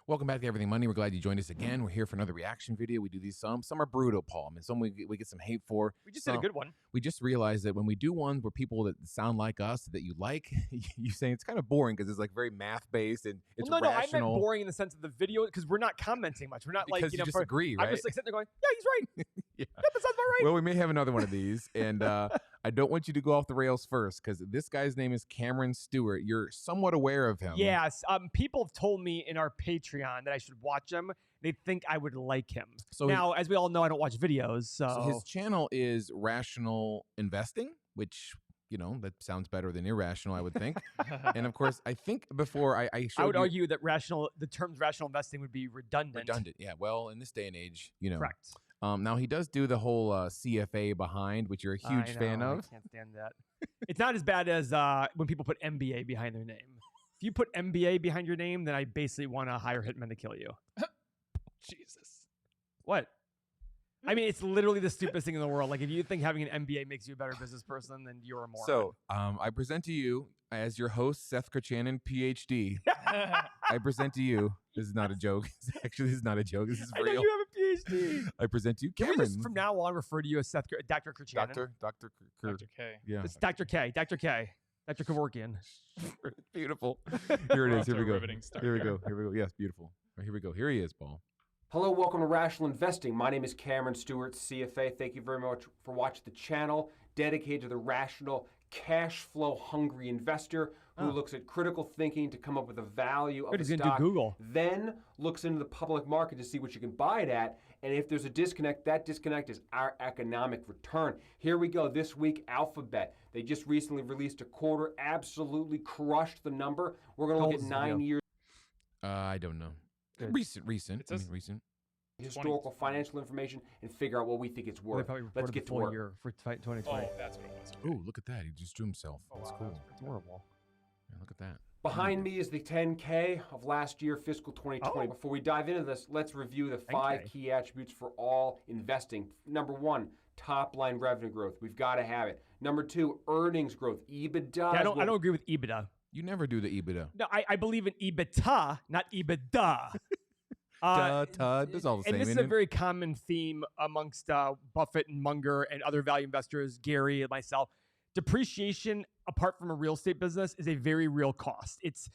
Welcome back to Everything Money. We're glad you joined us again. We're here for another reaction video. We do these some are brutal, Paul. I mean, some we get some hate for. We just did a good one. We just realized that when we do one where people that sound like us that you like, you say it's kind of boring because it's like very math based and it's No, I rational. meant boring in the sense of the video because we're not commenting much. We're not Because like you just agree, right? I'm just like sitting there going, yeah, he's right. Yeah. Yep, that sounds about right. Well, we may have another one of these, and I don't want you to go off the rails first because this guy's name is Cameron Stewart. You're somewhat aware of him. Yes, people have told me in our Patreon that I should watch him. They think I would like him. So now, as we all know, I don't watch videos. So his channel is Rational Investing, which, you know, that sounds better than irrational, I would think. And of course, I think before I would argue that the terms rational investing would be redundant. Redundant, yeah. Well, in this day and age, you know. Correct. Now, he does do the whole CFA behind, which you're a huge fan of. I can't stand that. It's not as bad as when people put MBA behind their name. If you put MBA behind your name, then I basically want to hire hitmen to kill you. Jesus. What? I mean, it's literally the stupidest thing in the world. Like, if you think having an MBA makes you a better business person, then you're a moron. So, I present to you, as your host, Seth Kirchanan, PhD, I present to you, this is not a joke. Actually, this is not a joke. This is real. I know you have a PhD. I present to you, Can Cameron. we just, from now on, refer to you as Dr. Kirchanan? Dr. K. Yeah. It's Dr. K. Dr. K. Dr. Kevorkian. Beautiful. Here it is. Here we go. Riveting start Here we here. go. Here we go. Yes, beautiful. Here we go. Here he is, Paul. Hello, welcome to Rational Investing. My name is Cameron Stewart, CFA. Thank you very much for watching the channel dedicated to the rational, cash flow hungry investor who looks at critical thinking to come up with a value of a He's gonna stock, do Google. then looks into the public market to see what you can buy it at. And if there's a disconnect, that disconnect is our economic return. Here we go. This week, Alphabet. They just recently released a quarter, absolutely crushed the number. We're going to look at 9 years. I don't know. Good. Recent. It says- recent. Historical financial information and figure out what we think it's They worth. probably Let's reported get the to full work. year for 2020. Oh, that's what it was. Okay. Ooh, look at that. He just drew himself. That's cool. It's horrible. Yeah, look at that. Behind me is the 10K of last year, fiscal 2020. Oh. Before we dive into this, let's review the 5 10K. key attributes for all investing. Number 1, top line revenue growth. We've got to have it. Number 2, earnings growth. EBITDA. Yeah, I don't agree with EBITDA. You never do the EBITDA. No, I believe in EBITDA, not EBITDA. That's all the same. And this is isn't a it? very common theme amongst Buffett and Munger and other value investors, Gary and myself. Depreciation, apart from a real estate business, is a very real cost. It's,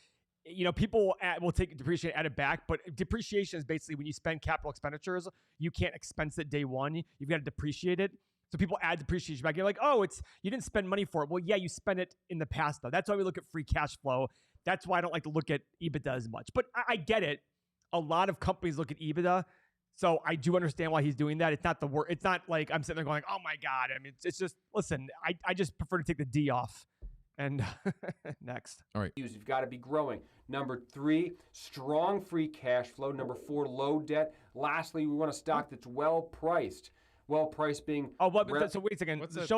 you know, people will take depreciation, add it back, but depreciation is basically when you spend capital expenditures, you can't expense it day one. You've got to depreciate it. So people add depreciation back. You're like, oh, you didn't spend money for it. Well, yeah, you spent it in the past, though. That's why we look at free cash flow. That's why I don't like to look at EBITDA as much. But I get it. A lot of companies look at EBITDA. So I do understand why he's doing that. It's not the word. It's not like I'm sitting there going, oh my God. I mean, it's just, listen, I just prefer to take the D off. And next. All right. You've got to be growing. Number 3, strong free cash flow. Number 4, low debt. Lastly, we want a stock that's well priced. Well priced being. Oh, so wait a second. What's It's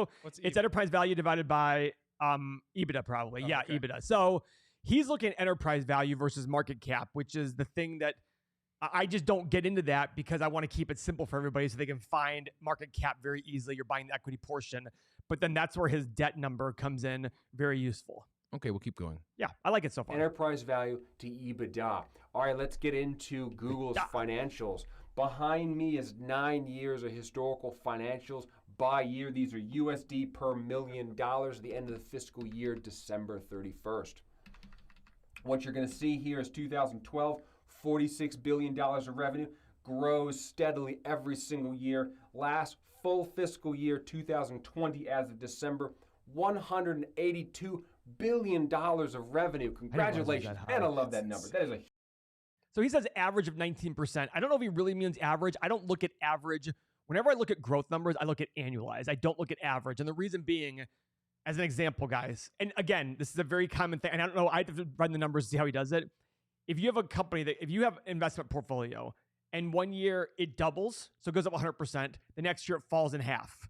EBIT? enterprise value divided by EBITDA probably. Oh, yeah, okay. EBITDA. So he's looking at enterprise value versus market cap, which is the thing that I just don't get into that because I want to keep it simple for everybody so they can find market cap very easily. You're buying the equity portion. But then that's where his debt number comes in very useful. Okay, we'll keep going. Yeah, I like it so far. Enterprise value to EBITDA. All right, let's get into Google's financials. Behind me is 9 years of historical financials by year. These are USD per $1 million at the end of the fiscal year, December 31st. What you're going to see here is 2012, $46 billion of revenue, grows steadily every single year. Last full fiscal year, 2020, as of December, $182 billion of revenue. Congratulations. that high. And I love that number. That is a So he says average of 19%. I don't know if he really means average. I don't look at average. Whenever I look at growth numbers, I look at annualized. I don't look at average. And the reason being, as an example, guys, and again, this is a very common thing. And I don't know, I have to run the numbers to see how he does it. If you have a company if you have investment portfolio and 1 year it doubles, so it goes up 100%, the next year it falls in half.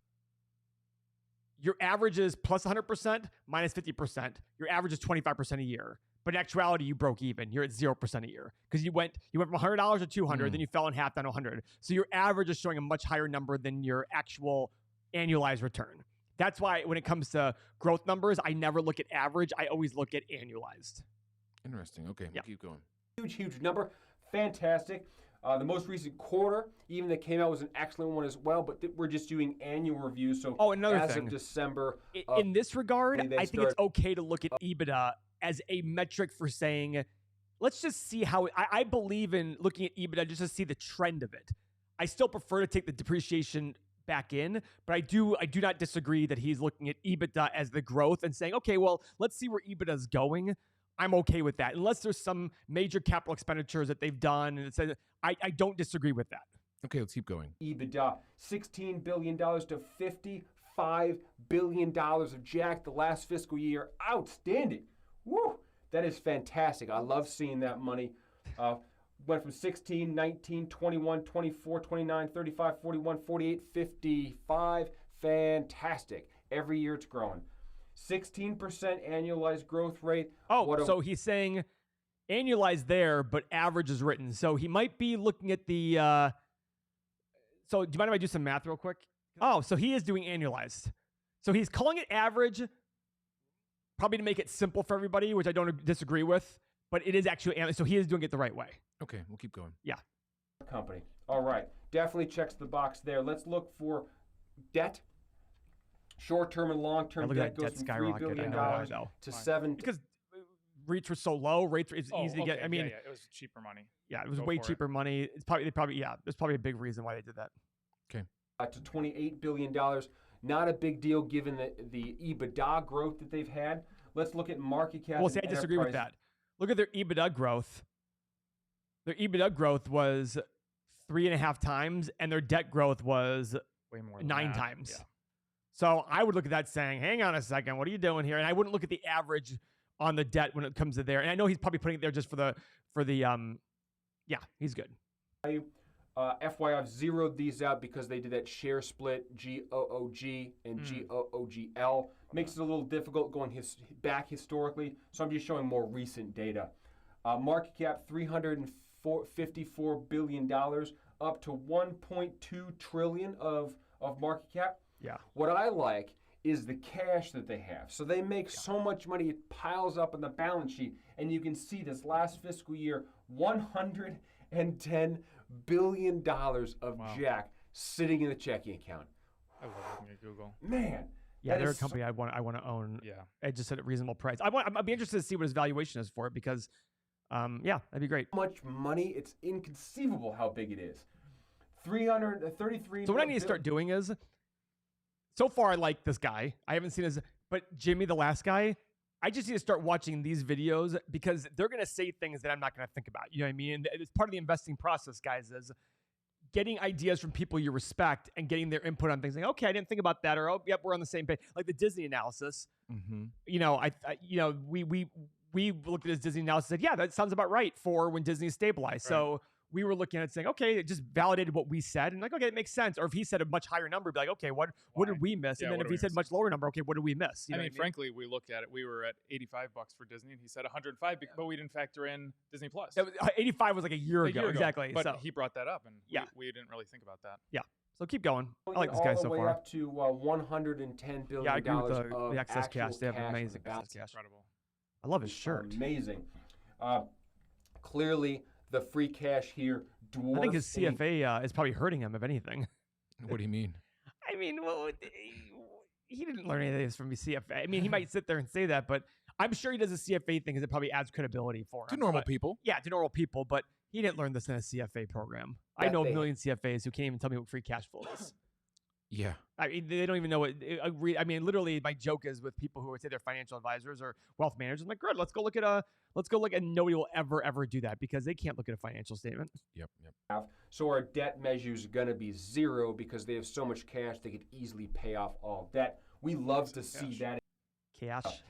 Your average is plus 100%, minus 50%. Your average is 25% a year. But in actuality, you broke even. You're at 0% a year because you went from $100 to 200, then you fell in half down to 100. So your average is showing a much higher number than your actual annualized return. That's why when it comes to growth numbers, I never look at average. I always look at annualized. Interesting. Okay, we'll keep going. huge number. fantastic. The most recent quarter, even that came out, was an excellent one as well. But we're just doing annual reviews. So another as thing. of December, In this regard, they I think it's okay to look at EBITDA as a metric for saying, let's just see how I believe in looking at EBITDA just to see the trend of it. I still prefer to take the depreciation back in, but I do not disagree that he's looking at EBITDA as the growth and saying, okay, well, let's see where EBITDA is going. I'm okay with that, unless there's some major capital expenditures that they've done, and it says I don't disagree with that. Okay, let's keep going. EBITDA, $16 billion to $55 billion of Jack the last fiscal year. Outstanding. Woo! That is fantastic. I love seeing that money. Went from 16, 19, 21, 24, 29, 35, 41, 48, 55. Fantastic. Every year it's growing. 16% annualized growth rate. So he's saying annualized there, but average is written. So he might be looking at the so do you mind if I do some math real quick? Oh, so he is doing annualized. So he's calling it average, probably to make it simple for everybody, which I don't disagree with, but it is actually annualized. So he is doing it the right way. Okay, we'll keep going. Yeah. Company. All right. Definitely checks the box there. Let's look for debt. Short-term and long-term debt goes from $3 billion to $7 because rates were so low. Rates it's easy to get. I mean, it was cheaper money. Yeah, it was way cheaper money. It's probably there's probably a big reason why they did that. Okay. To $28 billion. Not a big deal given the EBITDA growth that they've had. Let's look at market cap. Well, see, I disagree with that. Look at their EBITDA growth. Their EBITDA growth was 3.5 times, and their debt growth was way more than 9 that. times. Yeah. So I would look at that saying, hang on a second, what are you doing here? And I wouldn't look at the average on the debt when it comes to there. And I know he's probably putting it there just for the yeah, he's good. FYI, I've zeroed these out because they did that share split, GOOG and GOOGL. Makes it a little difficult going back historically, so I'm just showing more recent data. Market cap, $354 billion, up to $1.2 trillion of market cap. Yeah. What I like is the cash that they have. So they make so much money, it piles up on the balance sheet. And you can see this last fiscal year, $110 billion of Jack sitting in the checking account. I love looking at Google. Man. Yeah, they're a company I want to own. Yeah. At just at a reasonable price. I'd be interested to see what his valuation is for it because, yeah, that'd be great. So much money, it's inconceivable how big it is. 333. So what I need to start doing is, so far I like this guy. I haven't seen his, but Jimmy, the last guy, I just need to start watching these videos because they're going to say things that I'm not going to think about. You know what I mean? And it's part of the investing process, guys, is getting ideas from people you respect and getting their input on things like, okay, I didn't think about that, or, oh, yep, we're on the same page. Like the Disney analysis. Mm-hmm. You know, we looked at his Disney analysis and said, yeah, that sounds about right for when Disney stabilized. Right. So we were looking at it saying, okay, it just validated what we said. And like, okay, it makes sense. Or if he said a much higher number, be like, okay, what did we miss? Yeah, and then if he said much lower number, okay, what did we miss? You know I mean, frankly, we looked at it. We were at $85 for Disney, and he said 105, but we didn't factor in Disney Plus. 85 was like a year ago. Exactly. But so he brought that up, and we didn't really think about that. Yeah. So keep going. I like this guy so far. All the way up to $110 billion. Yeah, I agree with of the excess cash. They have amazing excess cash. Incredible. I love his shirt. Amazing. Clearly, the free cash here dwarfs. I think his CFA is probably hurting him, if anything. What do you mean? I mean, well, he didn't learn any of this from his CFA. I mean, he might sit there and say that, but I'm sure he does a CFA thing because it probably adds credibility for him. To normal people. Yeah, to normal people, but he didn't learn this in a CFA program. I know a million CFAs who can't even tell me what free cash flow is. Yeah. I mean, they don't even know what. I mean, literally, my joke is with people who would say they're financial advisors or wealth managers. I'm like, good, let's go look at and nobody will ever do that because they can't look at a financial statement. Yep. So our debt measure is going to be zero because they have so much cash they could easily pay off all debt. We love to see that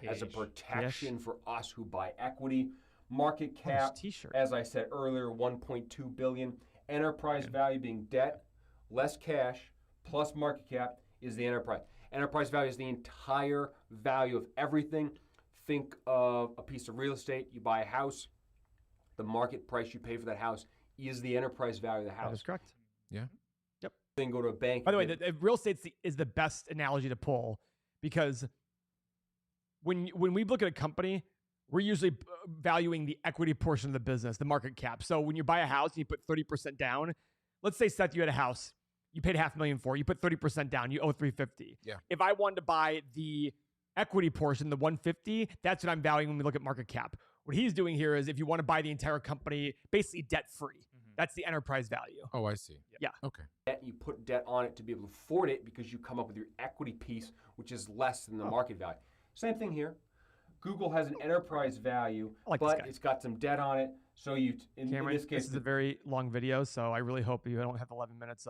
as a protection for us who buy equity. Market cap, as I said earlier, $1.2 billion. Enterprise value being debt, less cash, plus market cap is the enterprise. Enterprise value is the entire value of everything. Think of a piece of real estate. You buy a house. The market price you pay for that house is the enterprise value of the house. That is correct. Yeah. Yep. Then go to a bank. By the way, the real estate is the best analogy to pull because when we look at a company, we're usually valuing the equity portion of the business, the market cap. So when you buy a house and you put 30% down, let's say, Seth, you had a house, you paid $500,000 for it, you put 30% down, you owe $350. Yeah. If I wanted to buy the equity portion, the $150, that's what I'm valuing when we look at market cap. What he's doing here is if you want to buy the entire company, basically debt-free, that's the enterprise value. Oh, I see. Yeah. Okay. You put debt on it to be able to afford it because you come up with your equity piece, which is less than the market value. Same thing here. Google has an enterprise value, but it's got some debt on it. So in this case, this is a very long video, so I really hope you don't have 11 minutes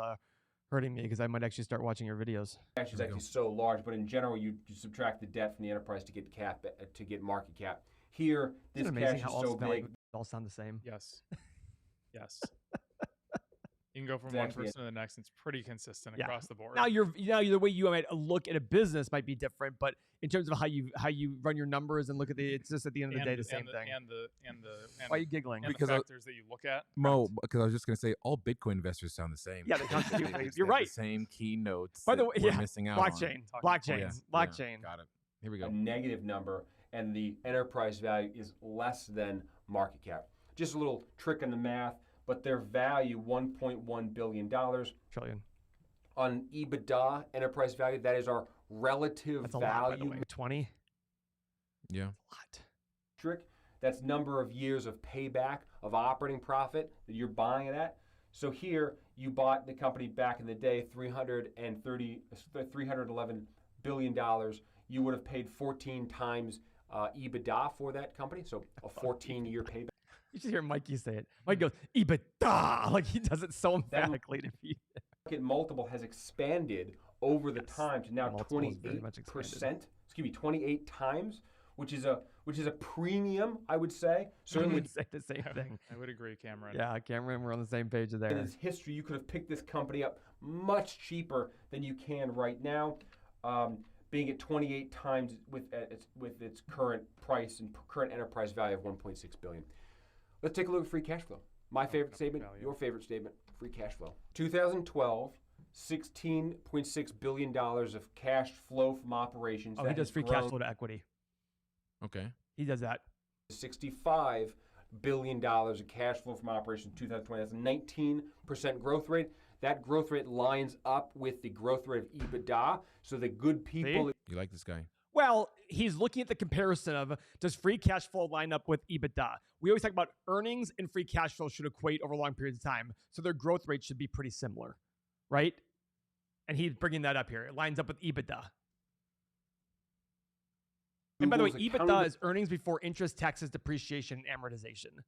hurting me because I might actually start watching your videos. Cash is actually so large, but in general, you subtract the debt from the enterprise to get market cap. Here, this cash is so big. All sound the same. Yes. Yes. You can go from one person to the next. It's pretty consistent across the board. Now the way you might look at a business might be different, but in terms of how you run your numbers and look at it's just at the end of the day the same thing. Why are you giggling? And because the factors that you look at. Mo, because I was just going to say all Bitcoin investors sound the same. Yeah, they constantly. You're right. The same keynotes. By the way, we're missing out blockchain. on. Blockchain. Got it. Here we go. A negative number, and the enterprise value is less than market cap. Just a little trick in the math, but their value, $1.1 billion. Trillion. On EBITDA, enterprise value, that is our relative That's a value. lot, by the way. 20? Yeah. A lot. Trick. That's number of years of payback of operating profit that you're buying it at. So here, you bought the company back in the day, $311 billion. You would have paid 14 times EBITDA for that company, so a 14-year payback. You should hear Mikey say it. Mike goes, ebitda, like he does it so emphatically to me. Market multiple has expanded over the time to now 28%. 28 times, which is a premium, I would say. Certainly would say the same thing. I would agree, Cameron. Yeah, Cameron, we're on the same page there. In its history, you could have picked this company up much cheaper than you can right now. Being at 28 times with its current price and current enterprise value of $1.6 billion. Let's take a look at free cash flow. My favorite statement, your favorite statement, free cash flow. 2012, $16.6 billion of cash flow from operations. Oh, he does free cash flow to equity. Okay. He does that. $65 billion of cash flow from operations in 2020. That's a 19% growth rate. That growth rate lines up with the growth rate of EBITDA. So the good people. See? You like this guy? Well, he's looking at the comparison of does free cash flow line up with EBITDA? We always talk about earnings and free cash flow should equate over long periods of time. So their growth rate should be pretty similar, right? And he's bringing that up here. It lines up with EBITDA. And by the way, EBITDA is earnings before interest, taxes, depreciation, and amortization.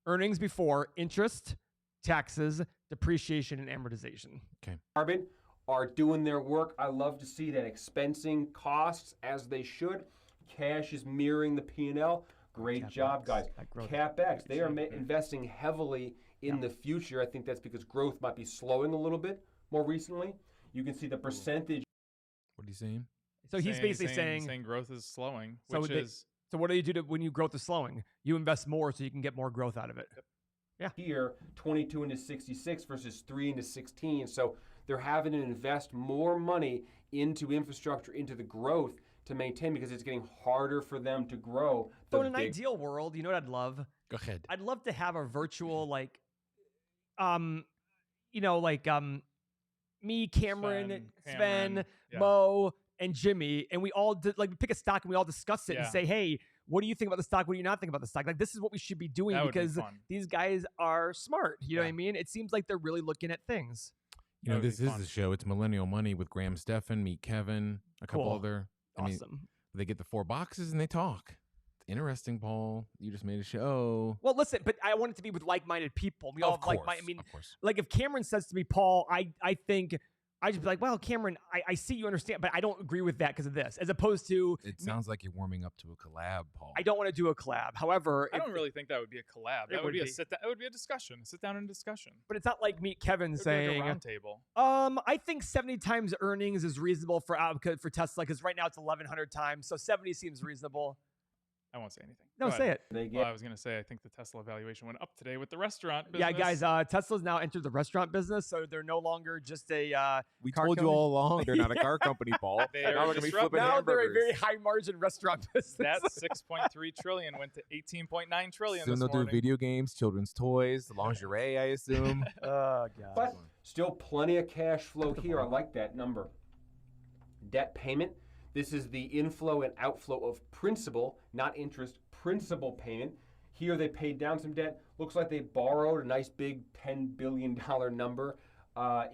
Earnings before interest, taxes, depreciation, and amortization. Okay. Carbon are doing their work. I love to see that expensing costs as they should. Cash is mirroring the P&L. Great job, guys. CapEx, they are investing heavily in the future. I think that's because growth might be slowing a little bit more recently. You can see the percentage. What are you saying? So he's basically saying growth is slowing, so what do you do when growth is slowing? You invest more so you can get more growth out of it. Yeah. Here, 22 into 66 versus 3 into 16. So they're having to invest more money into infrastructure, into the growth to maintain because it's getting harder for them to grow. So in an ideal world, you know what I'd love? Go ahead. I'd love to have a virtual me, Cameron, Sven Mo, and Jimmy, and we all pick a stock and we all discuss it and say, hey, what do you think about the stock? What do you not think about the stock? Like, this is what we should be doing because these guys are smart. You know what I mean? It seems like they're really looking at things. You know, this is the show. It's Millennial Money with Graham Stephan, Meet Kevin, a couple other. Awesome. They get the 4 boxes and they talk. It's interesting, Paul. You just made a show. Well, listen, but I want it to be with like-minded people. We all of course, of course. Like if Cameron says to me, Paul, I think I just be like, well, Cameron, I see you understand, but I don't agree with that because of this. As opposed to it sounds like you're warming up to a collab, Paul. I don't want to do a collab. However, I don't really think that would be a collab. That would be a sit down. It would be a discussion. Sit down and discussion. But it's not like Meet Kevin saying like a round table. I think 70 times earnings is reasonable for Tesla because right now it's 1,100 times, so 70 seems reasonable. I won't say anything. No, Go say ahead. it. Well, I was going to say, I think the Tesla valuation went up today with the restaurant business. Yeah, guys, Tesla's now entered the restaurant business, so they're no longer just a We car told you company. all along they're not a car company, Paul. They Now are they're going to be disruptive. flipping Now they're a hamburgers. very high margin restaurant business. That 6.3 trillion went to 18.9 trillion Soon this they'll do morning. video games, children's toys, lingerie, I assume. Oh, God. But still plenty of cash flow here. I like that number. Debt payment. This is the inflow and outflow of principal, not interest, principal payment. Here they paid down some debt. Looks like they borrowed a nice big $10 billion number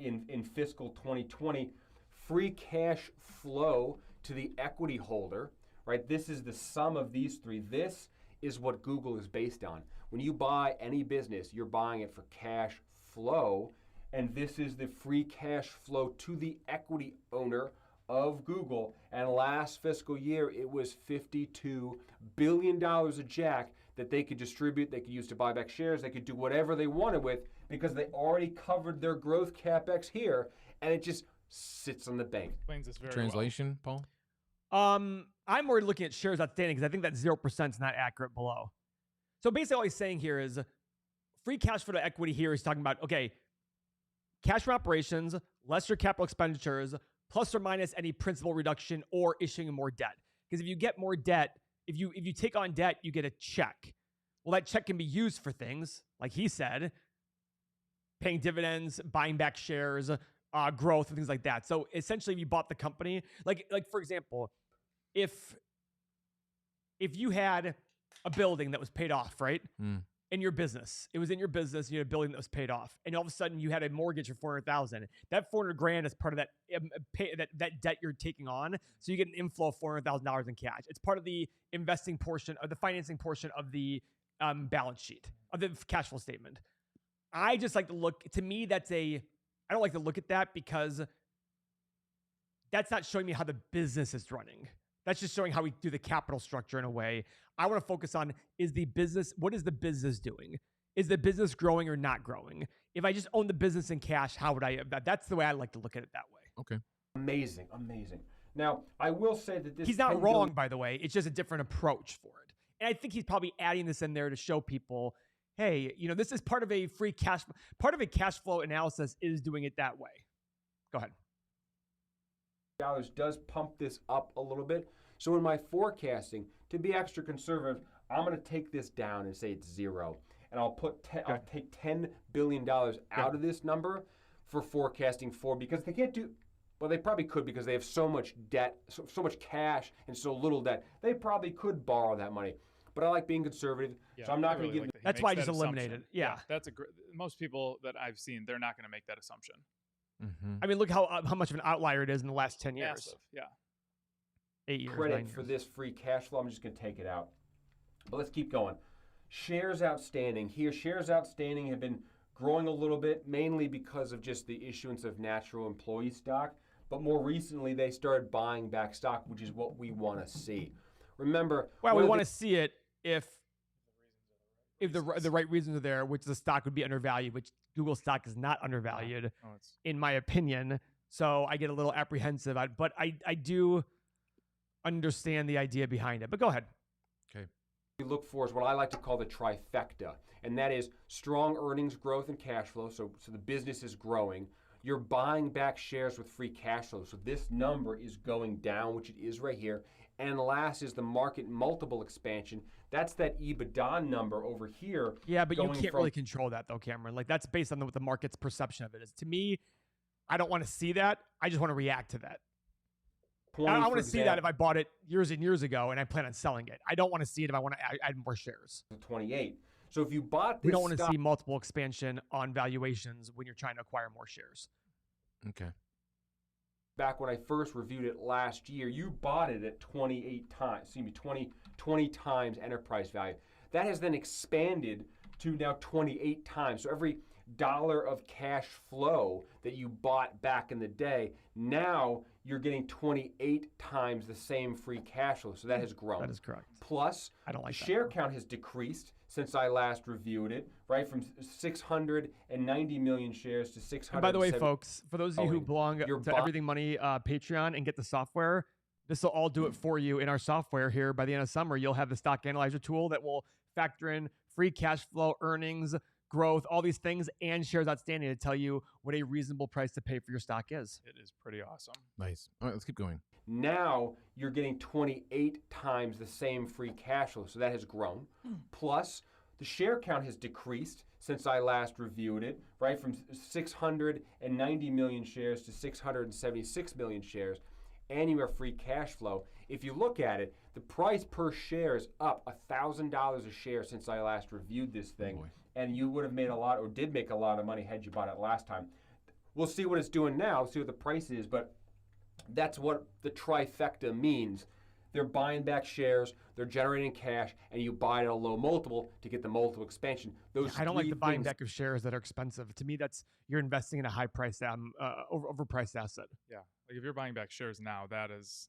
in fiscal 2020. Free cash flow to the equity holder, right? This is the sum of these three. This is what Google is based on. When you buy any business, you're buying it for cash flow, and this is the free cash flow to the equity owner of Google. And last fiscal year, it was $52 billion of jack that they could distribute, they could use to buy back shares, they could do whatever they wanted with because they already covered their growth capex here, and it just sits on the bank. Explains this very Translation, Paul? I'm already looking at shares outstanding because I think that 0% is not accurate below. So basically what he's saying here is free cash flow to equity here is talking about, okay, cash from operations, less your capital expenditures, plus or minus any principal reduction or issuing more debt. Because if you get more debt, if you take on debt, you get a check. Well, that check can be used for things, like he said, paying dividends, buying back shares, growth, and things like that. So essentially, if you bought the company, like for example, if you had a building that was paid off, right? In your business, it was in your business, you had a building that was paid off, and all of a sudden you had a mortgage for $400,000. That $400,000 is part of that debt you're taking on, so you get an inflow of $400,000 in cash. It's part of the investing portion of the financing portion of the balance sheet of the cash flow statement. I just like to look. To me, I don't like to look at that because that's not showing me how the business is running. That's just showing how we do the capital structure in a way. I want to focus on what is the business doing? Is the business growing or not growing? If I just own the business in cash, how would I? That's the way I like to look at it that way. Okay. Amazing. Now, I will say that this... He's not wrong, by the way. It's just a different approach for it. And I think he's probably adding this in there to show people, hey, this is part of a part of a cash flow analysis is doing it that way. Go ahead. Dollars does pump this up a little bit. So in my forecasting, to be extra conservative, I'm going to take this down and say it's 0. And I'll take $10 billion out of this number for forecasting because they can't do, well, they probably could because they have so much debt, so much cash and so little debt. They probably could borrow that money. But I like being conservative, so I'm not going to give... That's why I just eliminated. Yeah. That's most people that I've seen, they're not going to make that assumption. Mm-hmm. I mean, look how much of an outlier it is in the last 10 years. Massive, yeah. 8 years. Credit for this free cash flow. I'm just going to take it out. But let's keep going. Shares outstanding. Here, shares outstanding have been growing a little bit, mainly because of just the issuance of natural employee stock. But more recently, they started buying back stock, which is what we want to see. Remember... Well, we want to see it if the right reasons are there, which the stock would be undervalued, which Google stock is not undervalued, in my opinion. So I get a little apprehensive. But I do understand the idea behind it. But go ahead. Okay. We look for is what I like to call the trifecta, and that is strong earnings growth and cash flow. So the business is growing. You're buying back shares with free cash flow. So this number is going down, which it is right here. And last is the market multiple expansion. That's that EBITDA number over here. Yeah, but you can't really control that though, Cameron. Like that's based on what the market's perception of it is. To me, I don't want to see that. I just want to react to that. I want to see that if I bought it years and years ago and I plan on selling it. I don't want to see it if I want to add more shares. 28. So if you bought this, we don't want to see multiple expansion on valuations when you're trying to acquire more shares. Okay. Back when I first reviewed it last year, you bought it at 20 times enterprise value. That has then expanded to now 28 times. So every dollar of cash flow that you bought back in the day, now you're getting 28 times the same free cash flow. So that has grown. That is correct. Plus, I don't like the share count has decreased since I last reviewed it, right? From 690 million shares to 600. And by the way, folks, for those of you who belong to Everything Money Patreon and get the software, This will all do it for you in our software here. By the end of summer, you'll have the stock analyzer tool that will factor in free cash flow, earnings, growth, all these things, and shares outstanding to tell you what a reasonable price to pay for your stock is. It is pretty awesome. Nice. All right, let's keep going. Now you're getting 28 times the same free cash flow. So that has grown. Plus, the share count has decreased since I last reviewed it, right? From 690 million shares to 676 million shares. And you have free cash flow. If you look at it, the price per share is up $1,000 a share since I last reviewed this thing. And you would have made a lot, or did make a lot of money had you bought it last time. We'll see what it's doing now, see what the price is, but that's what the trifecta means. They're buying back shares, they're generating cash, and you buy it at a low multiple to get the multiple expansion. I don't like the buying back of shares that are expensive. To me, that's you're investing in a high-priced, overpriced asset. Yeah, like if you're buying back shares now, that is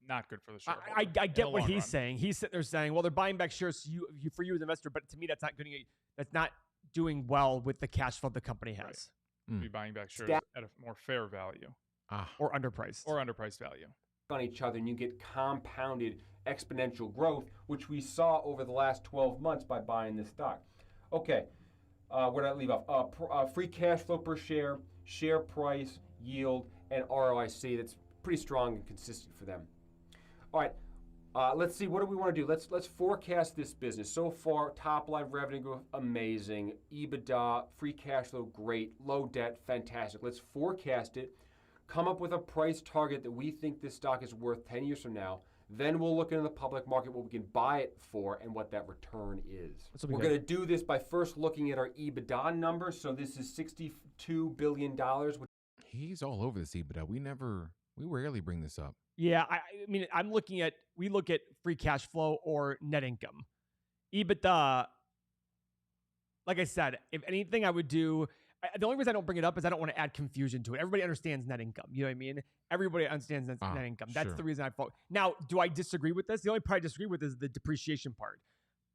not good for the shareholder. I get what he's saying. He's sitting there saying, well, they're buying back shares for you as an investor, but to me, that's not doing well with the cash flow the company has. Right. Be buying back shares at a more fair value. Or underpriced. Or underpriced value. On each other, and you get compounded exponential growth, which we saw over the last 12 months by buying this stock. Okay, where did I leave off? Free cash flow per share, share price, yield, and ROIC. That's pretty strong and consistent for them. All right, let's see. What do we want to do? Let's forecast this business. So far, top line revenue growth, amazing. EBITDA, free cash flow, great. Low debt, fantastic. Let's forecast it. Come up with a price target that we think this stock is worth 10 years from now. Then we'll look into the public market what we can buy it for and what that return is. We're going to do this by first looking at our EBITDA numbers. So this is $62 billion. He's all over this EBITDA. We rarely bring this up. Yeah, I mean, we look at free cash flow or net income. EBITDA, like I said, if anything I would do, the only reason I don't bring it up is I don't want to add confusion to it. Everybody understands net income. You know what I mean? Everybody understands net income. That's the reason I focus. Now, do I disagree with this? The only part I disagree with is the depreciation part.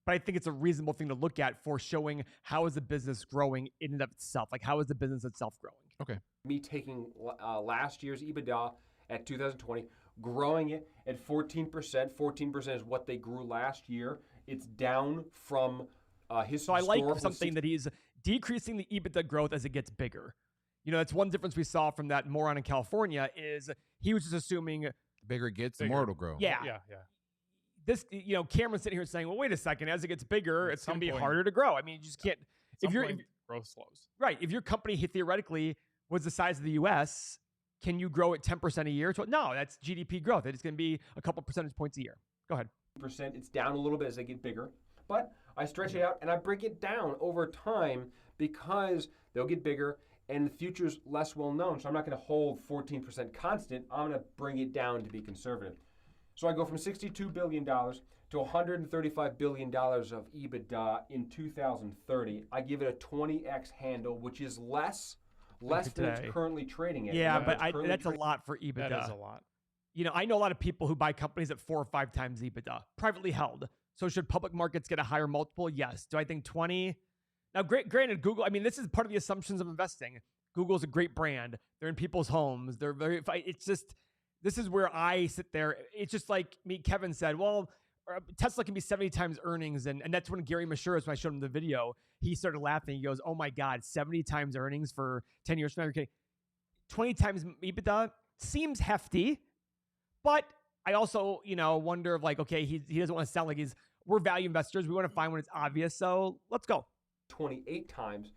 But I think it's a reasonable thing to look at for showing how is the business growing in and of itself. Like, how is the business itself growing? Okay. Me taking last year's EBITDA at 2020, growing it at 14%. 14% is what they grew last year. It's down from his So I like something that he's decreasing the EBITDA growth as it gets bigger. You know, that's one difference we saw from that moron in California is he was just assuming the bigger it gets, the more it'll grow. Yeah. This, Cameron's sitting here saying, well, wait a second, as it gets bigger, it's going to be harder to grow. I mean, you just can't. If growth slows. Right. If your company theoretically was the size of the U.S., can you grow at 10% a year? No, that's GDP growth. It's going to be a couple percentage points a year. Go ahead. It's down a little bit as they get bigger. But I stretch it out and I break it down over time because they'll get bigger and the future's less well known. So I'm not going to hold 14% constant. I'm going to bring it down to be conservative. So I go from $62 billion to $135 billion of EBITDA in 2030. I give it a 20x handle, which is less than it's currently trading at. Yeah, but that's a lot for EBITDA. That is a lot. I know a lot of people who buy companies at 4 or 5 times EBITDA, privately held. So should public markets get a higher multiple? Yes. Do I think 20? Now, granted, Google, I mean, this is part of the assumptions of investing. Google's a great brand. They're in people's homes. They're very, it's just, this is where I sit there. It's just like Kevin said, well, Tesla can be 70 times earnings. And that's when Gary Mashuras, when I showed him the video, he started laughing. He goes, oh my God, 70 times earnings for 10 years from now. You're kidding. 20 times EBITDA seems hefty, but I also, wonder of okay, he doesn't want to sound like we're value investors. We want to find when it's obvious. So let's go. 28 times.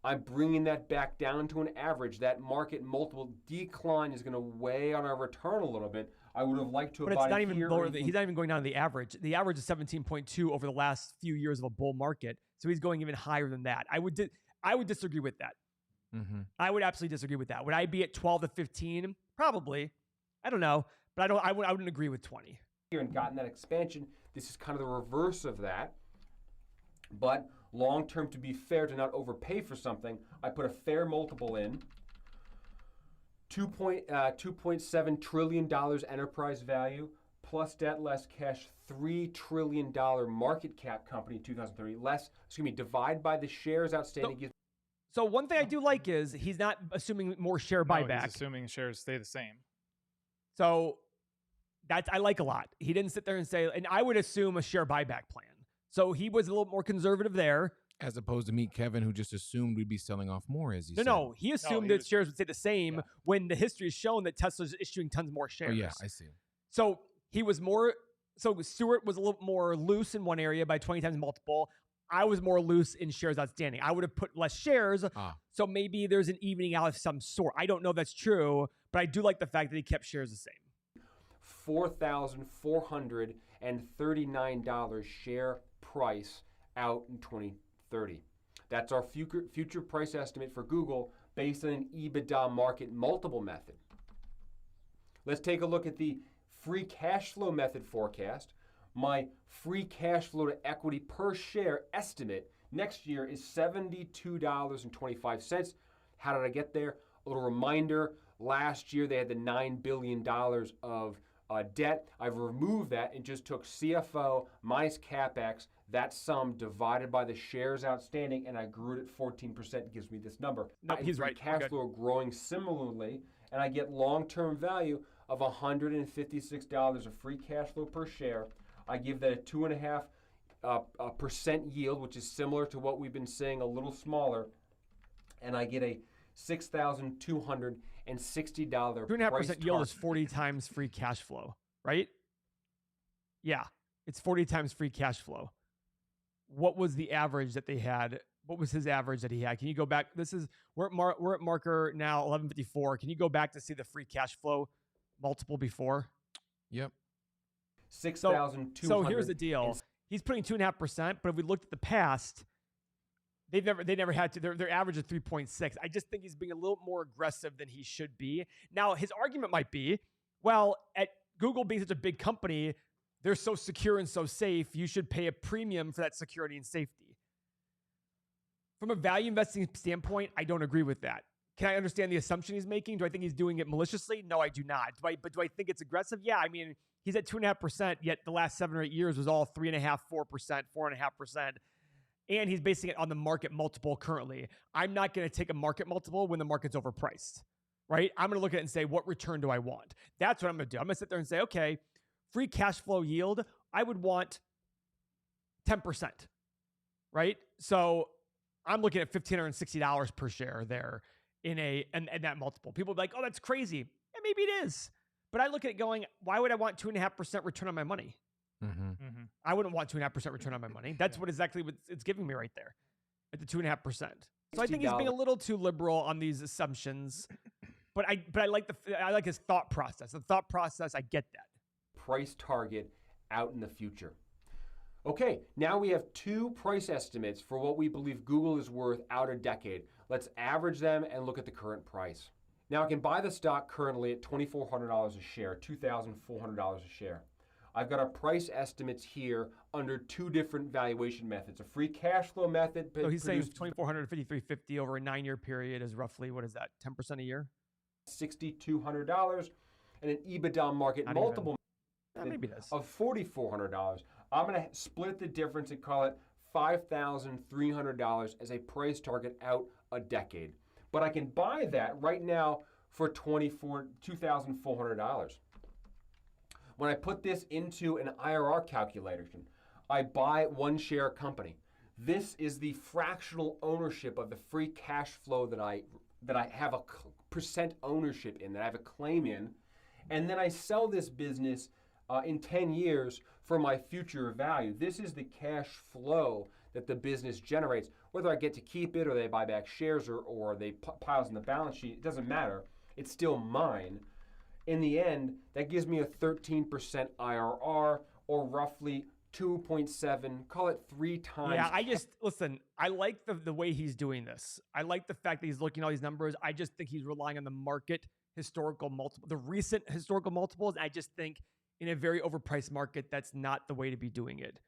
I'm bringing that back down to an average. That market multiple decline is going to weigh on our return a little bit. I would have liked to have bought it here. But it's not even lower. He's not even going down to the average. The average is 17.2 over the last few years of a bull market. So he's going even higher than that. I would disagree with that. Mm-hmm. I would absolutely disagree with that. Would I be at 12 to 15? Probably. I don't know. But I wouldn't agree with 20. And gotten that expansion. This is kind of the reverse of that. But long term, to be fair, to not overpay for something, I put a fair multiple in. $2.7 trillion enterprise value, plus debt, less cash, $3 trillion market cap company in 2030. Divide by the shares outstanding. So one thing I do like is he's not assuming more share buyback. He's assuming shares stay the same. So That's I like a lot. He didn't sit there and say, and I would assume a share buyback plan. So he was a little more conservative there. As opposed to meet Kevin, who just assumed we'd be selling off more, as he said. No, he assumed that shares would stay the same when the history has shown that Tesla's issuing tons more shares. Oh, yeah, I see. So he was more, so Stewart was a little more loose in one area by 20 times multiple. I was more loose in shares outstanding. I would have put less shares. So maybe there's an evening out of some sort. I don't know if that's true, but I do like the fact that he kept shares the same. $4,439 share price out in 2030. That's our future price estimate for Google based on an EBITDA market multiple method. Let's take a look at the free cash flow method forecast. My free cash flow to equity per share estimate next year is $72.25. How did I get there? A little reminder, last year they had the $9 billion of debt. I've removed that and just took CFO minus CapEx, that sum divided by the shares outstanding, and I grew it at 14%. It gives me this number. Nope, he's right. Cash flow growing similarly, and I get long-term value of $156 of free cash flow per share. I give that a 2.5% yield, which is similar to what we've been seeing, a little smaller, and I get a $6,260 2.5% yield is 40 times free cash flow, right? Yeah, it's 40 times free cash flow. What was the average that they had? What was his average that he had? Can you go back? We're at marker now 1154. Can you go back to see the free cash flow multiple before? Yep. 6,200. So here's the deal. He's putting 2.5%, but if we looked at the past, they never had to. Their average is 3.6. I just think he's being a little more aggressive than he should be. Now, his argument might be, well, at Google being such a big company, they're so secure and so safe, you should pay a premium for that security and safety. From a value investing standpoint, I don't agree with that. Can I understand the assumption he's making? Do I think he's doing it maliciously? No, I do not. But do I think it's aggressive? Yeah, I mean, he's at 2.5%, yet the last 7 or 8 years was all 3.5%, 4%, 4.5%. And he's basing it on the market multiple currently. I'm not going to take a market multiple when the market's overpriced, right? I'm going to look at it and say, what return do I want? That's what I'm going to do. I'm going to sit there and say, okay, free cash flow yield, I would want 10%, right? So I'm looking at $1,560 per share there in that multiple. People be like, oh, that's crazy. And maybe it is. But I look at it going, why would I want 2.5% return on my money? Mm-hmm. Mm-hmm. I wouldn't want 2.5% return on my money. That's what it's giving me right there at the 2.5%. So I think he's being a little too liberal on these assumptions. But I like his thought process. The thought process, I get that. Price target out in the future. Okay, now we have 2 price estimates for what we believe Google is worth out a decade. Let's average them and look at the current price. Now I can buy the stock currently at $2,400 a share, $2,400 a share. I've got our price estimates here under 2 different valuation methods. A free cash flow method. So he's saying $2,400 to $5,350 over a 9-year period is roughly, what is that, 10% a year? $6,200, and an EBITDA market multiple maybe this. of $4,400. I'm going to split the difference and call it $5,300 as a price target out a decade. But I can buy that right now for $2,400. When I put this into an IRR calculation, I buy 1 share company. This is the fractional ownership of the free cash flow that I have a percent ownership in, that I have a claim in, and then I sell this business in 10 years for my future value. This is the cash flow that the business generates. Whether I get to keep it or they buy back shares or they piles in the balance sheet, it doesn't matter. It's still mine. In the end, that gives me a 13% IRR, or roughly 2.7, call it 3 times. Yeah, listen, I like the way he's doing this. I like the fact that he's looking at all these numbers. I just think he's relying on the market historical multiple, the recent historical multiples. I just think in a very overpriced market, that's not the way to be doing it.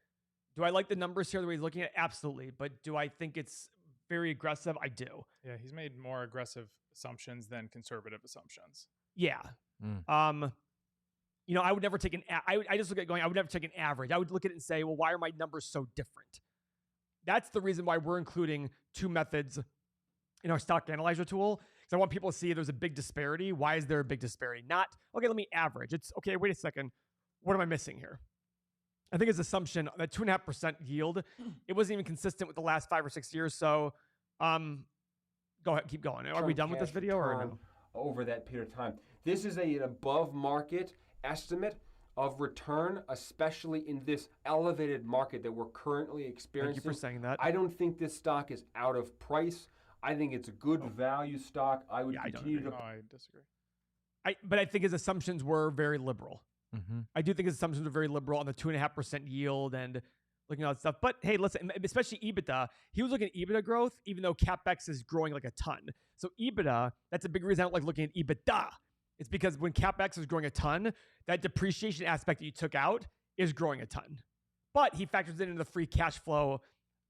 Do I like the numbers here the way he's looking at it? Absolutely. But do I think it's very aggressive? I do. Yeah, he's made more aggressive assumptions than conservative assumptions. Yeah. I would never take I just look at going, I would never take an average. I would look at it and say, well, why are my numbers so different? That's the reason why we're including 2 methods in our stock analyzer tool. Because I want people to see there's a big disparity. Why is there a big disparity? Not, okay, let me average. It's, okay, wait a second. what am I missing here? I think his assumption that 2.5% yield, it wasn't even consistent with the last 5 or 6 years. So, go ahead, keep going. Are we done with this video or no? Over that period of time, this is an above market estimate of return, especially in this elevated market that we're currently experiencing. Thank you for saying that. I don't think this stock is out of price. I think it's a good value stock. I would continue to. No, I disagree. But I think his assumptions were very liberal. Mm-hmm. I do think his assumptions were very liberal on the 2.5% yield and looking at all that stuff. But hey, listen, especially EBITDA, he was looking at EBITDA growth, even though CapEx is growing like a ton. So EBITDA, that's a big reason I don't like looking at EBITDA. It's because when CapEx is growing a ton, that depreciation aspect that you took out is growing a ton. But he factors it into the free cash flow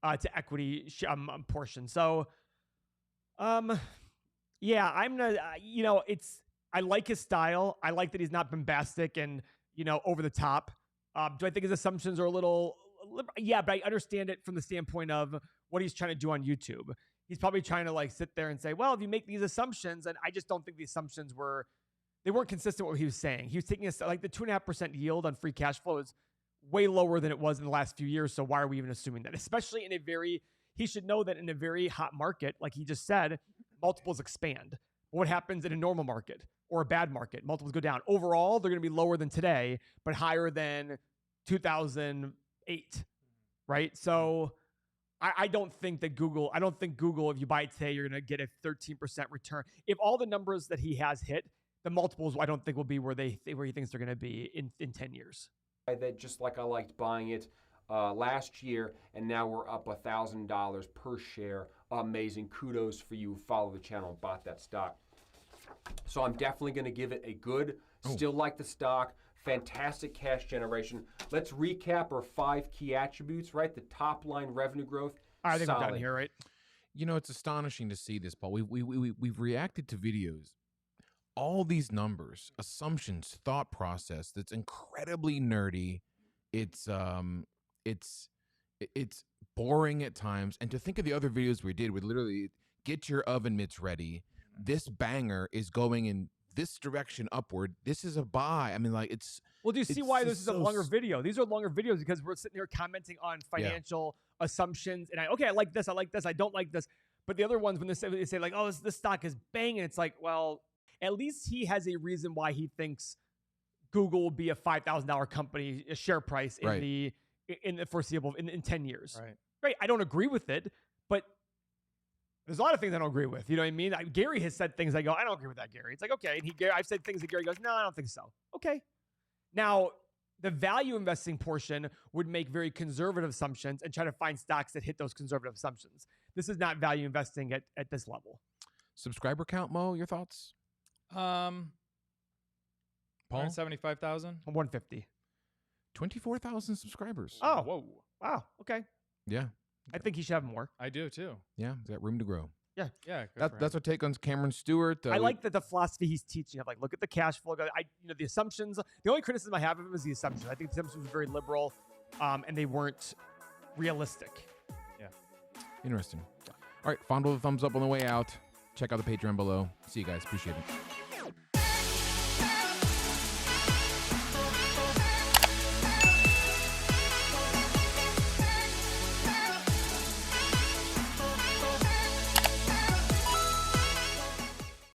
to equity portion. So, yeah, I'm not, I like his style. I like that he's not bombastic and, over the top. Do I think his assumptions are a little, yeah, but I understand it from the standpoint of what he's trying to do on YouTube. He's probably trying to sit there and say, well, if you make these assumptions, and I just don't think the assumptions weren't consistent with what he was saying. He was taking the 2.5% yield on free cash flow is way lower than it was in the last few years. So why are we even assuming that? Especially he should know that in a very hot market, like he just said, multiples expand. What happens in a normal market or a bad market? Multiples go down. Overall, they're going to be lower than today, but higher than 2008, right? So I don't think Google, if you buy it today, you're going to get a 13% return. If all the numbers that he has hit, the multiples, I don't think will be where he thinks they're going to be in 10 years. That just like I liked buying it last year, and now we're up $1,000 per share. Amazing. Kudos for you. Follow the channel and bought that stock. So I'm definitely going to give it a good. Still like the stock. Fantastic cash generation. Let's recap our 5 key attributes, right? The top line revenue growth. I think solid. we're done here, right? It's astonishing to see this, Paul. We've reacted to videos. All these numbers, assumptions, thought process that's incredibly nerdy. It's boring at times. And to think of the other videos we did with literally get your oven mitts ready. This banger is going in this direction upward. This is a buy. I mean, it's. Well, do you see why this is a longer video? These are longer videos because we're sitting here commenting on financial assumptions. And I like this. I like this. I don't like this. But the other ones, when they say like, oh, this stock is banging. It's like, well, at least he has a reason why he thinks Google will be a $5,000 company, a share price in the foreseeable in 10 years. Right. I don't agree with it, but there's a lot of things I don't agree with. You know what I mean? Gary has said things I go, I don't agree with that, Gary. It's like, okay. And I've said things that Gary goes, no, I don't think so. Okay. Now, the value investing portion would make very conservative assumptions and try to find stocks that hit those conservative assumptions. This is not value investing at this level. Subscriber count, Mo, your thoughts? Paul? 75,000? 150. 24,000 subscribers. Oh, whoa. Wow. Okay. Yeah. I think he should have more. I do too. Yeah. He's got room to grow. Yeah. Yeah. That's our take on Cameron Stewart. I like the philosophy he's teaching of look at the cash flow. The assumptions. The only criticism I have of him is the assumptions. I think the assumptions were very liberal, and they weren't realistic. Yeah. Interesting. All right. Fondle the thumbs up on the way out. Check out the Patreon below. See you guys. Appreciate it.